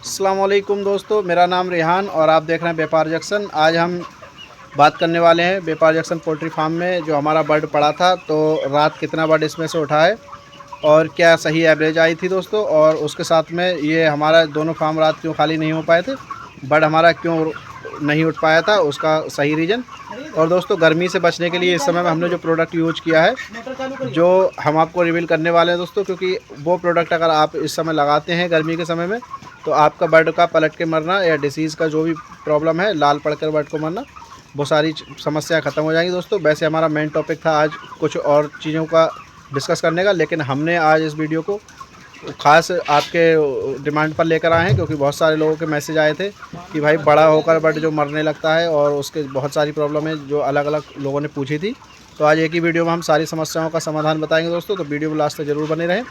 अस्सलाम वालेकुम दोस्तों, मेरा नाम रेहान और आप देख रहे हैं व्यापार जंक्शन। आज हम बात करने वाले हैं व्यापार जंक्शन पोल्ट्री फार्म में जो हमारा बर्ड पड़ा था, तो रात कितना बर्ड इसमें से उठा है और क्या सही एवरेज आई थी दोस्तों। और उसके साथ में ये हमारा दोनों फार्म रात क्यों खाली नहीं हो पाए थे, बर्ड हमारा क्यों नहीं उठ पाया था, उसका सही रीज़न। और दोस्तों गर्मी से बचने के लिए इस समय में हमने जो प्रोडक्ट यूज किया है, जो हम आपको रिवील करने वाले हैं दोस्तों, क्योंकि वो प्रोडक्ट अगर आप इस समय लगाते हैं गर्मी के समय में, तो आपका बर्ड का पलट के मरना या डिसीज़ का जो भी प्रॉब्लम है, लाल पड़कर बर्ड को मरना, वो सारी समस्या ख़त्म हो जाएंगी दोस्तों। वैसे हमारा मेन टॉपिक था आज कुछ और चीज़ों का डिस्कस करने का, लेकिन हमने आज इस वीडियो को ख़ास आपके डिमांड पर लेकर आए हैं, क्योंकि बहुत सारे लोगों के मैसेज आए थे कि भाई बड़ा होकर बर्ड जो मरने लगता है और उसके बहुत सारी प्रॉब्लम है जो अलग अलग लोगों ने पूछी थी। तो आज एक ही वीडियो में हम सारी समस्याओं का समाधान बताएंगे दोस्तों, तो वीडियो में लास्ट तक ज़रूर बने रहें।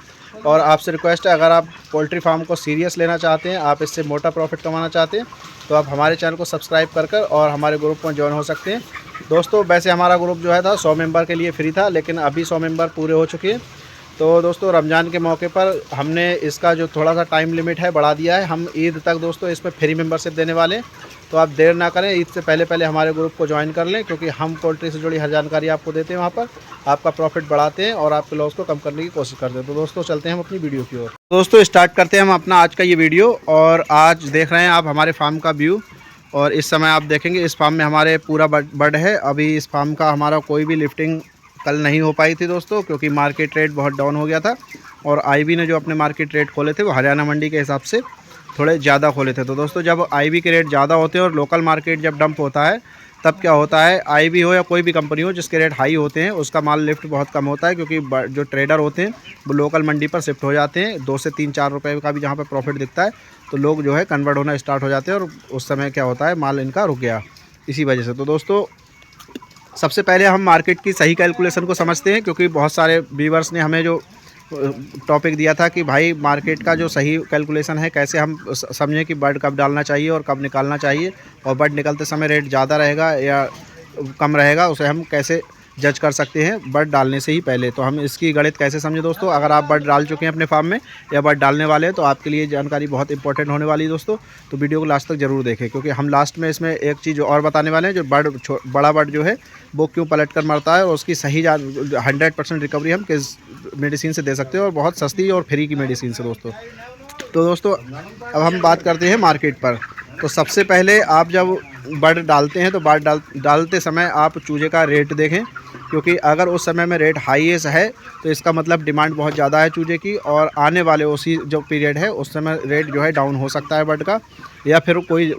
और आपसे रिक्वेस्ट है, अगर आप पोल्ट्री फार्म को सीरियस लेना चाहते हैं, आप इससे मोटा प्रॉफिट कमाना चाहते हैं, तो आप हमारे चैनल को सब्सक्राइब कर और हमारे ग्रुप में ज्वाइन हो सकते हैं दोस्तों। वैसे हमारा ग्रुप जो है था 100 मेंबर के लिए फ्री था, लेकिन अभी 100 मेंबर पूरे हो चुके हैं। तो दोस्तों रमज़ान के मौके पर हमने इसका जो थोड़ा सा टाइम लिमिट है बढ़ा दिया है। हम ईद तक दोस्तों इसमें फ्री मेंबरशिप देने वाले हैं, तो आप देर ना करें, ईद से पहले पहले हमारे ग्रुप को ज्वाइन कर लें, क्योंकि हम पोल्ट्री से जुड़ी हर जानकारी आपको देते हैं। वहाँ पर आपका प्रॉफिट बढ़ाते हैं और आपके लॉस को कम करने की कोशिश करते हैं। तो दोस्तों चलते हैं हम अपनी वीडियो की ओर। दोस्तों स्टार्ट करते हैं हम अपना आज का ये वीडियो। और आज देख रहे हैं आप हमारे फार्म का व्यू, और इस समय आप देखेंगे इस फार्म में हमारे पूरा बर्ड है। अभी इस फार्म का हमारा कोई भी लिफ्टिंग कल नहीं हो पाई थी दोस्तों, क्योंकि मार्केट रेट बहुत डाउन हो गया था और आईबी ने जो अपने मार्केट रेट खोले थे वो हरियाणा मंडी के हिसाब से थोड़े ज़्यादा खोले थे। तो दोस्तों जब आईबी के रेट ज़्यादा होते हैं और लोकल मार्केट जब डंप होता है, तब क्या होता है, आईबी हो या कोई भी कंपनी हो जिसके रेट हाई होते हैं, उसका माल लिफ्ट बहुत कम होता है, क्योंकि जो ट्रेडर होते हैं वो लोकल मंडी पर शिफ्ट हो जाते हैं। 2 से 3-4 रुपये का भी जहाँ पर प्रॉफिट दिखता है, तो लोग जो है कन्वर्ट होना स्टार्ट हो जाते हैं, और उस समय क्या होता है, माल इनका रुक गया इसी वजह से। तो दोस्तों सबसे पहले हम मार्केट की सही कैलकुलेशन को समझते हैं, क्योंकि बहुत सारे व्यूवर्स ने हमें जो टॉपिक दिया था कि भाई मार्केट का जो सही कैलकुलेशन है, कैसे हम समझें कि बर्ड कब डालना चाहिए और कब निकालना चाहिए, और बर्ड निकलते समय रेट ज़्यादा रहेगा या कम रहेगा, उसे हम कैसे जज कर सकते हैं बर्ड डालने से ही पहले। तो हम इसकी गणित कैसे समझें दोस्तों। अगर आप बर्ड डाल चुके हैं अपने फार्म में या बर्ड डालने वाले हैं, तो आपके लिए जानकारी बहुत इंपॉर्टेंट होने वाली है दोस्तों। तो वीडियो को लास्ट तक ज़रूर देखें, क्योंकि हम लास्ट में इसमें एक चीज़ और बताने वाले हैं, जो बड़ा बर्ड जो है वो क्यों पलट कर मरता है, और उसकी सही 100% रिकवरी हम किस मेडिसिन से दे सकते हैं, और बहुत सस्ती और फ्री की मेडिसिन से दोस्तों। तो दोस्तों अब हम बात करते हैं मार्केट पर। तो सबसे पहले आप जब बर्ड डालते हैं, तो बर्ड डालते समय आप चूजे का रेट देखें, क्योंकि अगर उस समय में रेट हाईएस्ट है तो इसका मतलब डिमांड बहुत ज़्यादा है चूजे की, और आने वाले उसी जो पीरियड है उस समय रेट जो है डाउन हो सकता है बर्ड का, या फिर कोई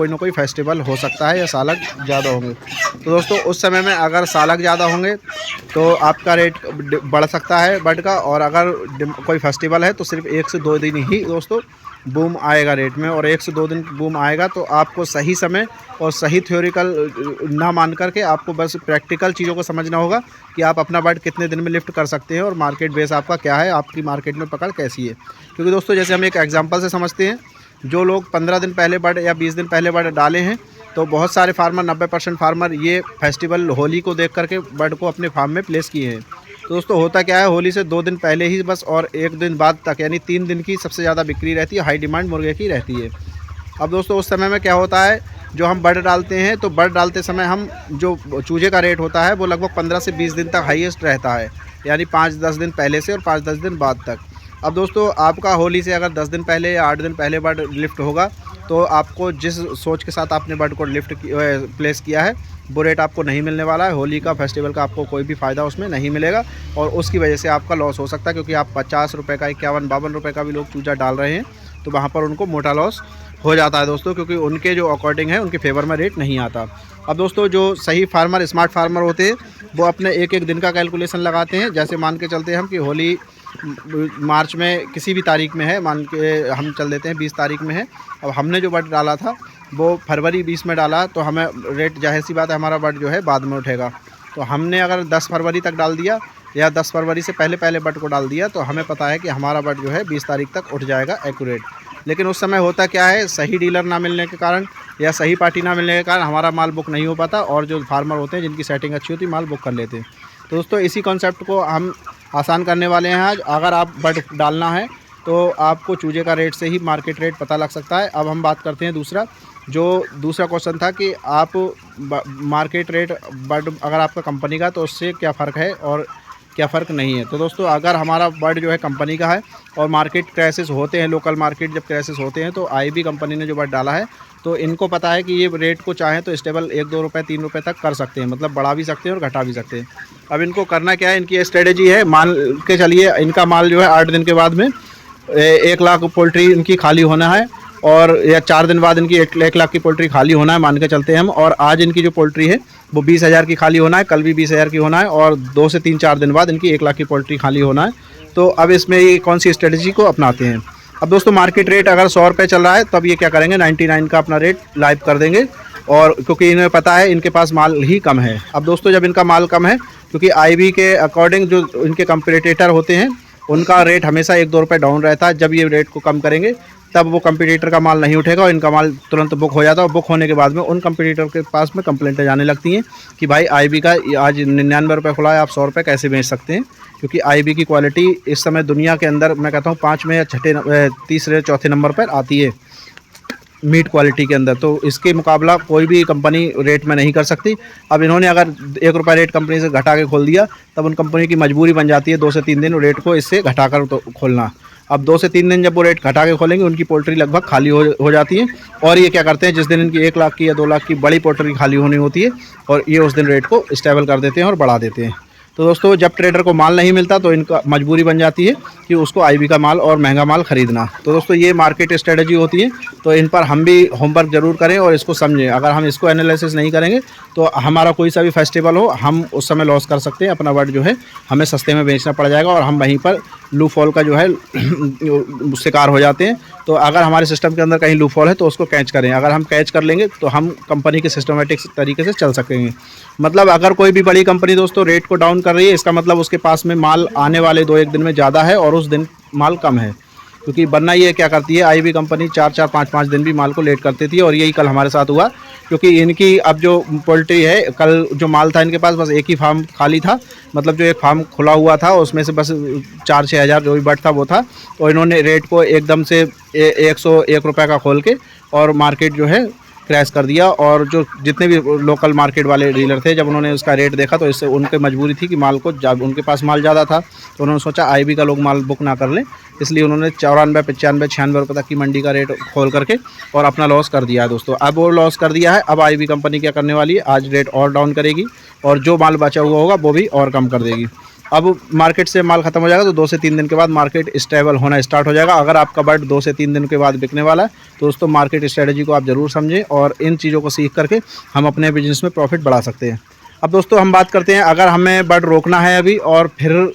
ना कोई फेस्टिवल हो सकता है या सालक ज़्यादा होंगे। तो दोस्तों उस समय में अगर सालक ज़्यादा होंगे तो आपका रेट बढ़ सकता है बर्ड का, और अगर कोई फेस्टिवल है तो सिर्फ 1 से 2 दिन ही दोस्तों बूम आएगा रेट में, और 1 से 2 दिन बूम आएगा। तो आपको सही समय और सही थ्योरिकल ना मान करके आपको बस प्रैक्टिकल चीज़ों को समझना होगा कि आप अपना बर्ड कितने दिन में लिफ्ट कर सकते हैं, और मार्केट बेस आपका क्या है, आपकी मार्केट में पकड़ कैसी है। क्योंकि दोस्तों जैसे हम एक एग्जांपल से समझते हैं, जो लोग 15 दिन पहले बर्ड या 20 दिन पहले बर्ड डाले हैं, तो बहुत सारे फार्मर 90% फार्मर ये फेस्टिवल होली को देख करके बर्ड को अपने फार्म में प्लेस किए हैं। तो दोस्तों होता क्या है, होली से 2 दिन पहले ही बस और 1 दिन बाद तक, यानी 3 दिन की सबसे ज़्यादा बिक्री रहती है, हाई डिमांड मुर्गे की रहती है। अब दोस्तों उस समय में क्या होता है, जो हम बर्ड डालते हैं, तो बर्ड डालते समय हम जो चूजे का रेट होता है वो लगभग 15 से 20 दिन तक हाईएस्ट रहता है, यानी 5-10 दिन पहले से और 5-10 दिन बाद तक। अब दोस्तों आपका होली से अगर 10 दिन पहले या 8 दिन पहले बर्ड लिफ्ट होगा, तो आपको जिस सोच के साथ आपने बर्ड को प्लेस किया है, वो रेट आपको नहीं मिलने वाला है। होली का फेस्टिवल का आपको कोई भी फ़ायदा उसमें नहीं मिलेगा, और उसकी वजह से आपका लॉस हो सकता है, क्योंकि आप 50 रुपये का 51-52 रुपये का भी लोग चूजा डाल रहे हैं, तो वहाँ पर उनको मोटा लॉस हो जाता है दोस्तों, क्योंकि उनके जो अकॉर्डिंग है उनके फेवर में रेट नहीं आता। अब दोस्तों जो सही फार्मर, स्मार्ट फार्मर होते हैं, वो अपने एक दिन का कैलकुलेशन लगाते हैं। जैसे मान के चलते हैं हम कि होली मार्च में किसी भी तारीख में है, मान के हम चल देते हैं 20 तारीख में है। अब हमने जो बर्ड डाला था वो फरवरी 20 में डाला, तो हमें रेट जाहिर सी बात है हमारा बर्ड जो है बाद में उठेगा। तो हमने अगर 10 फरवरी तक डाल दिया या 10 फरवरी से पहले पहले बर्ड को डाल दिया, तो हमें पता है कि हमारा बर्ड जो है 20 तारीख तक उठ जाएगा एक्यूरेट। लेकिन उस समय होता क्या है, सही डीलर ना मिलने के कारण या सही पार्टी ना मिलने के कारण हमारा माल बुक नहीं हो पाता, और जो फार्मर होते हैं जिनकी सेटिंग अच्छी होती है माल बुक कर लेते हैं। तो दोस्तों इसी कॉन्सेप्ट को हम आसान करने वाले हैं आज। अगर आप बर्ड डालना है तो आपको चूजे का रेट से ही मार्केट रेट पता लग सकता है। अब हम बात करते हैं दूसरा क्वेश्चन था कि आप मार्केट रेट बर्ड अगर आपका कंपनी का तो उससे क्या फ़र्क है और क्या फ़र्क नहीं है। तो दोस्तों अगर हमारा बर्ड जो है कंपनी का है और मार्केट क्राइसिस होते हैं, लोकल मार्केट जब क्राइसिस होते हैं, तो IB कंपनी ने जो बर्ड डाला है तो इनको पता है कि ये रेट को चाहें तो स्टेबल 1-2 रुपये 3 रुपये तक कर सकते हैं, मतलब बढ़ा भी सकते हैं और घटा भी सकते हैं। अब इनको करना क्या है, इनकी स्ट्रेटेजी है, मान के चलिए इनका माल जो है 8 दिन के बाद में 1 लाख पोल्ट्री इनकी खाली होना है, और या 4 दिन बाद इनकी 1 लाख की पोल्ट्री खाली होना है, मान के चलते हैं हम। और आज इनकी जो पोल्ट्री है वो 20,000 की खाली होना है, कल भी 20,000 की होना है, और 2 से 3-4 दिन बाद इनकी 1 लाख की पोल्ट्री खाली होना है। तो अब इसमें ये कौन सी स्ट्रेटजी को अपनाते हैं। अब दोस्तों मार्केट रेट अगर 100 रुपये चल रहा है तब ये क्या करेंगे, 99 का अपना रेट लाइव कर देंगे, और क्योंकि इन्हें पता है इनके पास माल ही कम है। अब दोस्तों जब इनका माल कम है, क्योंकि IB के अकॉर्डिंग जो इनके कंपटीटर होते हैं उनका रेट हमेशा 1-2 रुपये डाउन रहता है, जब ये रेट को कम करेंगे तब वो कंपटीटर का माल नहीं उठेगा और इनका माल तुरंत बुक हो जाता है। और बुक होने के बाद में उन कंपटीटर के पास में कंप्लेंटें जाने लगती हैं कि भाई IB का आज 99 रुपये खुला है, आप 100 रुपये कैसे बेच सकते हैं। क्योंकि IB की क्वालिटी इस समय दुनिया के अंदर मैं कहता हूँ 5 में या तीसरे चौथे नंबर पर आती है मीट क्वालिटी के अंदर। तो इसके मुकाबला कोई भी कंपनी रेट में नहीं कर सकती। अब इन्होंने अगर 1 रुपये रेट कंपनी से घटा के खोल दिया तब उन कंपनी की मजबूरी बन जाती है 2 से 3 दिन रेट को इससे घटाकर तो खोलना। अब 2 से 3 दिन जब वो रेट घटा के खोलेंगे उनकी पोल्ट्री लगभग खाली हो जाती है। और ये क्या करते हैं, जिस दिन इनकी 1 लाख की या 2 लाख की बड़ी पोल्ट्री खाली होनी होती है और ये उस दिन रेट को स्टेबल कर देते हैं और बढ़ा देते हैं। तो दोस्तों जब ट्रेडर को माल नहीं मिलता तो इनका मजबूरी बन जाती है कि उसको IB का माल और महंगा माल ख़रीदना। तो दोस्तों ये मार्केट स्ट्रेटजी होती है, तो इन पर हम भी होमवर्क ज़रूर करें और इसको समझें। अगर हम इसको एनालिसिस नहीं करेंगे तो हमारा कोई सा भी फेस्टिवल हो हम उस समय लॉस कर सकते हैं, अपना बर्ड जो है हमें सस्ते में बेचना पड़ जाएगा और हम वहीं पर लू फॉल का जो है शिकार हो जाते हैं। तो अगर हमारे सिस्टम के अंदर कहीं लू फॉल है तो उसको कैच करें। अगर हम कैच कर लेंगे तो हम कंपनी के सिस्टमेटिक तरीके से चल सकेंगे। मतलब अगर कोई भी बड़ी कंपनी दोस्तों रेट को डाउन कर रही है, इसका मतलब उसके पास में माल आने वाले 2-1 दिन में ज़्यादा है और उस दिन माल कम है। क्योंकि वरना ये क्या करती है, IB कंपनी 4-4 5-5 दिन भी माल को लेट करती थी, और यही कल हमारे साथ हुआ। क्योंकि इनकी अब जो पोल्ट्री है, कल जो माल था इनके पास बस एक ही फार्म खाली था, मतलब जो एक फार्म खुला हुआ था उसमें से बस 4-6 हज़ार जो भी बर्ड था वो था। तो इन्होंने रेट को एकदम से 101 रुपये का खोल के और मार्केट जो है क्रैश कर दिया। और जो जितने भी लोकल मार्केट वाले डीलर थे जब उन्होंने उसका रेट देखा तो इससे उनकी मजबूरी थी कि माल को उनके पास माल ज़्यादा था, तो उन्होंने सोचा IB का लोग माल बुक ना कर लें, इसलिए उन्होंने 94, 95, 96 रुपये तक की मंडी का रेट खोल करके और अपना लॉस कर दिया है दोस्तों। अब वो लॉस कर दिया है, अब IB कंपनी क्या करने वाली है, आज रेट और डाउन करेगी और जो माल बचा हुआ होगा वो भी और कम कर देगी। अब मार्केट से माल ख़त्म हो जाएगा तो 2 से 3 दिन के बाद मार्केट स्टेबल होना स्टार्ट हो जाएगा। अगर आपका बर्ड 2 से 3 दिन के बाद बिकने वाला है तो दोस्तों मार्केट स्ट्रेटजी को आप ज़रूर समझें और इन चीज़ों को सीख करके हम अपने बिजनेस में प्रॉफिट बढ़ा सकते हैं। अब दोस्तों हम बात करते हैं, अगर हमें बर्ड रोकना है अभी और फिर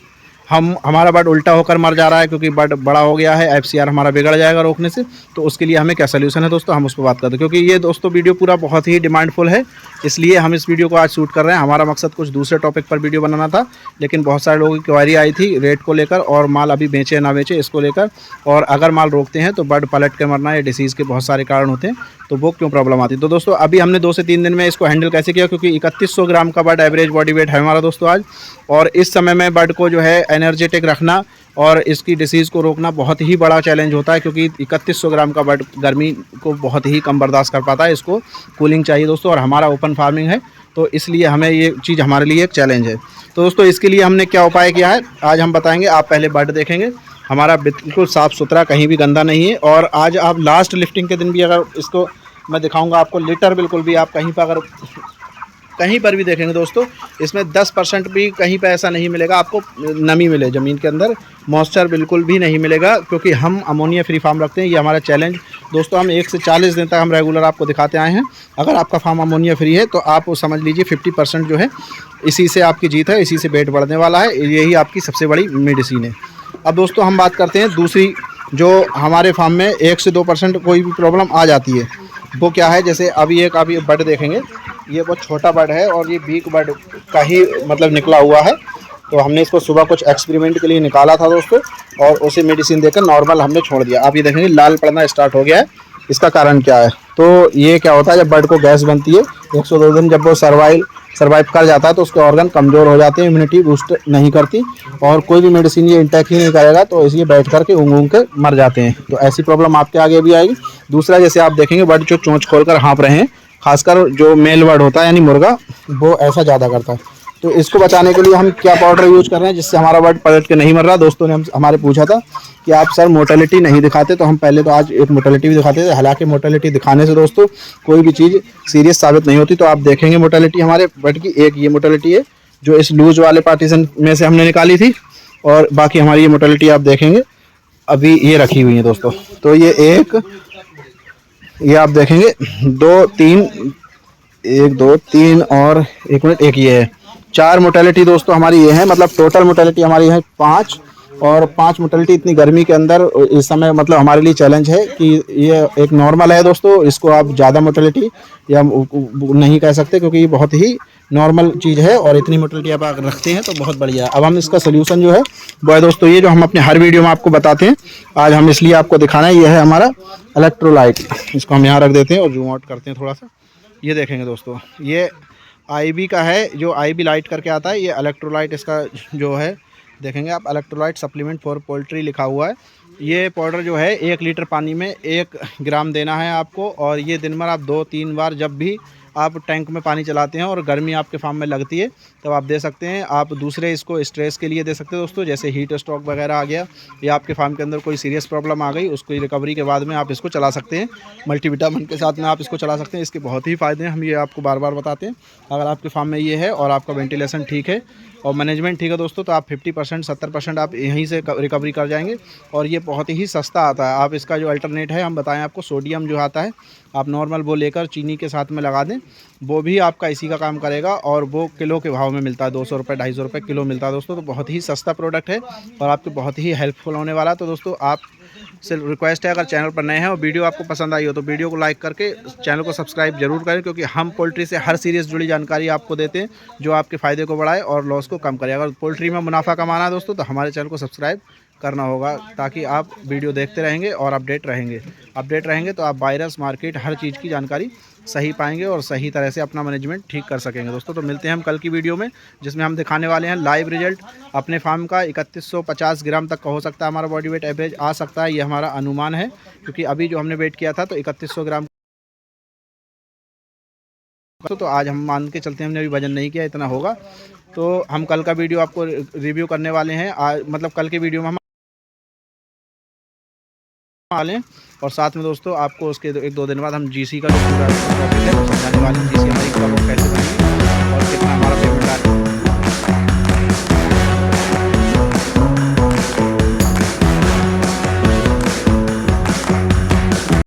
हमारा बर्ड उल्टा होकर मर जा रहा है क्योंकि बर्ड बड़ा हो गया है, FCR हमारा बिगड़ जाएगा रोकने से, तो उसके लिए हमें क्या सलूशन है दोस्तों, हम उस पर बात करते हैं। क्योंकि ये दोस्तों वीडियो पूरा बहुत ही डिमांडफुल है, इसलिए हम इस वीडियो को आज शूट कर रहे हैं। हमारा मकसद कुछ दूसरे टॉपिक पर वीडियो बनाना था, लेकिन बहुत सारे लोगों की क्वेरी आई थी रेट को लेकर और माल अभी बेचे ना बेचे इसको लेकर। और अगर माल रोकते हैं तो बर्ड पलट के मरना या डिसीज़ के बहुत सारे कारण होते हैं, तो वो क्यों प्रॉब्लम आती है। तो दोस्तों अभी हमने 2 से 3 दिन में इसको हैंडल कैसे किया, क्योंकि 3100 ग्राम का बर्ड एवरेज बॉडी वेट है हमारा दोस्तों आज। और इस समय में बर्ड को जो है एनर्जेटिक रखना और इसकी डिसीज़ को रोकना बहुत ही बड़ा चैलेंज होता है, क्योंकि 3100 ग्राम का बर्ड गर्मी को बहुत ही कम बर्दाश्त कर पाता है, इसको कूलिंग चाहिए दोस्तों। और हमारा ओपन फार्मिंग है तो इसलिए हमें ये चीज़ हमारे लिए एक चैलेंज है। तो दोस्तों इसके लिए हमने क्या उपाय किया है आज हम बताएंगे। आप पहले बर्ड देखेंगे, हमारा बिल्कुल साफ़ सुथरा, कहीं भी गंदा नहीं है। और आज आप लास्ट लिफ्टिंग के दिन भी अगर इसको मैं दिखाऊंगा आपको, लिटर बिल्कुल भी आप कहीं पर अगर कहीं पर भी देखेंगे दोस्तों, इसमें 10% भी कहीं पे ऐसा नहीं मिलेगा आपको नमी मिले, ज़मीन के अंदर मॉइस्चर बिल्कुल भी नहीं मिलेगा, क्योंकि हम अमोनिया फ्री फार्म रखते हैं। ये हमारा चैलेंज दोस्तों, हम 1 से 40 दिन तक हम रेगुलर आपको दिखाते आए हैं। अगर आपका फार्म अमोनिया फ्री है तो आप समझ लीजिए 50% जो है इसी से आपकी जीत है, इसी से वेट बढ़ने वाला है, यही आपकी सबसे बड़ी मेडिसिन है। अब दोस्तों हम बात करते हैं दूसरी, जो हमारे फार्म में 1 से 2% कोई भी प्रॉब्लम आ जाती है, वो क्या है। जैसे अभी एक आप ये बर्ड देखेंगे, ये बहुत छोटा बर्ड है और ये बीक बर्ड का ही मतलब निकला हुआ है। तो हमने इसको सुबह कुछ एक्सपेरिमेंट के लिए निकाला था दोस्तों, और उसे मेडिसिन देकर नॉर्मल हमने छोड़ दिया। आप ये देखेंगे लाल पड़ना स्टार्ट हो गया है, इसका कारण क्या है। तो ये क्या होता है, जब बर्ड को गैस बनती है 102 दिन, जब वो सर्वाइव कर जाता है तो उसके ऑर्गन कमज़ोर हो जाते हैं, इम्यूनिटी बूस्ट नहीं करती और कोई भी मेडिसिन ये इंटेक ही नहीं करेगा तो इसलिए बैठ करके ऊँग ऊँग के मर जाते हैं। तो ऐसी प्रॉब्लम आपके आगे भी आएगी। दूसरा, जैसे आप देखेंगे बर्ड जो चोंच खोलकर हाँफ रहे हैं, खासकर जो मेल बर्ड होता है यानी मुर्गा, वो ऐसा ज़्यादा करता है। तो इसको बचाने के लिए हम क्या पाउडर यूज़ कर रहे हैं जिससे हमारा बर्ड पलट के नहीं मर रहा। दोस्तों ने हमारे पूछा था कि आप सर मोर्टेलिटी नहीं दिखाते, तो हम पहले तो आज एक मोर्टेलिटी भी दिखाते थे। हालांकि मोर्टेलिटी दिखाने से दोस्तों कोई भी चीज़ सीरियस साबित नहीं होती। तो आप देखेंगे मोर्टेलिटी हमारे बर्ड की, एक ये मोर्टेलिटी है जो इस लूज वाले पार्टीशन में से हमने निकाली थी, और बाकी हमारी ये मोर्टेलिटी आप देखेंगे अभी ये रखी हुई है दोस्तों। तो ये आप देखेंगे 2 3 1 2 3 और 1 मिनट, एक ये है, 4 मोर्टेलिटी दोस्तों हमारी ये है। मतलब टोटल मोर्टेलिटी हमारी है 5, और 5 मोर्टेलिटी इतनी गर्मी के अंदर इस समय मतलब हमारे लिए चैलेंज है कि ये एक नॉर्मल है दोस्तों। इसको आप ज़्यादा मोर्टेलिटी या नहीं कह सकते क्योंकि ये बहुत ही नॉर्मल चीज़ है, और इतनी मोर्टेलिटी आप अगर रखते हैं तो बहुत बढ़िया है। अब हम इसका सोल्यूशन जो है वो है दोस्तों ये जो हम अपने हर वीडियो में आपको बताते हैं, आज हम इसलिए आपको दिखाना है। ये है हमारा इलेक्ट्रोलाइट। इसको हम यहाँ रख देते हैं और जूम आउट करते हैं थोड़ा सा। ये देखेंगे दोस्तों, ये आईबी का है, जो आईबी लाइट करके आता है। ये इलेक्ट्रोलाइट इसका जो है देखेंगे आप, इलेक्ट्रोलाइट सप्लीमेंट फॉर पोल्ट्री लिखा हुआ है। ये पाउडर जो है 1 लीटर पानी में 1 ग्राम देना है आपको, और ये दिन भर आप 2-3 बार जब भी आप टैंक में पानी चलाते हैं और गर्मी आपके फार्म में लगती है तब आप दे सकते हैं। आप दूसरे इसको स्ट्रेस के लिए दे सकते हैं दोस्तों, जैसे हीट स्ट्रोक वगैरह आ गया या आपके फार्म के अंदर कोई सीरियस प्रॉब्लम आ गई, उसको रिकवरी के बाद में आप इसको चला सकते हैं। मल्टीविटामिन के साथ में आप इसको चला सकते हैं। इसके बहुत ही फ़ायदे हैं, हम ये आपको बार बार बताते हैं। अगर आपके फार्म में ये है और आपका वेंटिलेशन ठीक है और मैनेजमेंट ठीक है दोस्तों, तो आप 50% 70% आप यहीं से रिकवरी कर जाएंगे। और ये बहुत ही सस्ता आता है। आप इसका जो अल्टरनेट है हम बताएं आपको, सोडियम जो आता है आप नॉर्मल वो लेकर चीनी के साथ में लगा दें, वो भी आपका इसी का काम करेगा, और वो किलो के भाव में मिलता है, 200 रुपये 250 रुपये किलो मिलता है दोस्तों। तो बहुत ही सस्ता प्रोडक्ट है और आपको बहुत ही हेल्पफुल होने वाला है। तो दोस्तों आप से रिक्वेस्ट है, अगर चैनल पर नए हैं और वीडियो आपको पसंद आई हो तो वीडियो को लाइक करके चैनल को सब्सक्राइब जरूर करें, क्योंकि हम पोल्ट्री से हर सीरीज़ जुड़ी जानकारी आपको देते हैं जो आपके फ़ायदे को बढ़ाए और लॉस को कम करे। अगर पोल्ट्री में मुनाफा कमाना है दोस्तों तो हमारे चैनल को सब्सक्राइब करना होगा, ताकि आप वीडियो देखते रहेंगे और अपडेट रहेंगे तो आप वायरस, मार्केट, हर चीज़ की जानकारी सही पाएंगे और सही तरह से अपना मैनेजमेंट ठीक कर सकेंगे दोस्तों। तो मिलते हैं हम कल की वीडियो में, जिसमें हम दिखाने वाले हैं लाइव रिजल्ट अपने फार्म का। 3150 ग्राम तक का हो सकता है हमारा बॉडी वेट, एवरेज आ सकता है, ये हमारा अनुमान है, क्योंकि अभी जो हमने वेट किया था तो 3100 ग्राम। तो आज हम मान के चलते हैं, हमने अभी वजन नहीं किया, इतना होगा। तो हम कल का वीडियो आपको रिव्यू करने वाले हैं। मतलब कल के वीडियो में हम लें, और साथ में दोस्तों आपको उसके 1-2 दिन बाद हम जीसी का जो पूरा टॉपिक है वो समझाने वाले हैं। जीसी हमारी कब और कैसे बनेगी और कितना हमारा पेमेंट